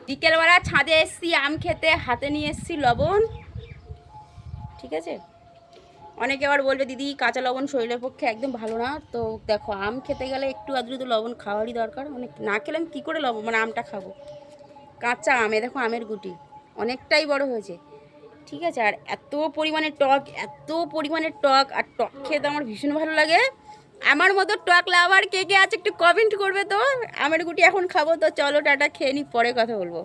বিকেলবেলা ছাদে এসছি আম খেতে, হাতে নিয়ে এসছি লবণ, ঠিক আছে। অনেকে আবার বলবে দিদি কাঁচা লবণ শরীরের পক্ষে একদম ভালো না, তো দেখো আম খেতে গেলে একটু আধটু তো লবণ খাওয়ারই দরকার। অনেক না খেলে আমি কী করে লবণ মানে আমটা খাবো। কাঁচা আমে দেখো আমের গুটি অনেকটাই বড় হয়েছে, ঠিক আছে। আর এত পরিমাণে টক, এত পরিমাণে টক, আর টক খেতে আমার ভীষণ ভালো লাগে। আমার মতো টক লাভার কে কে আছে একটু কমেন্ট করবে তো। আমের গুটি এখন খাবো, তো চলো টাটা, খেয়ে নি, পরে কথা বলবো।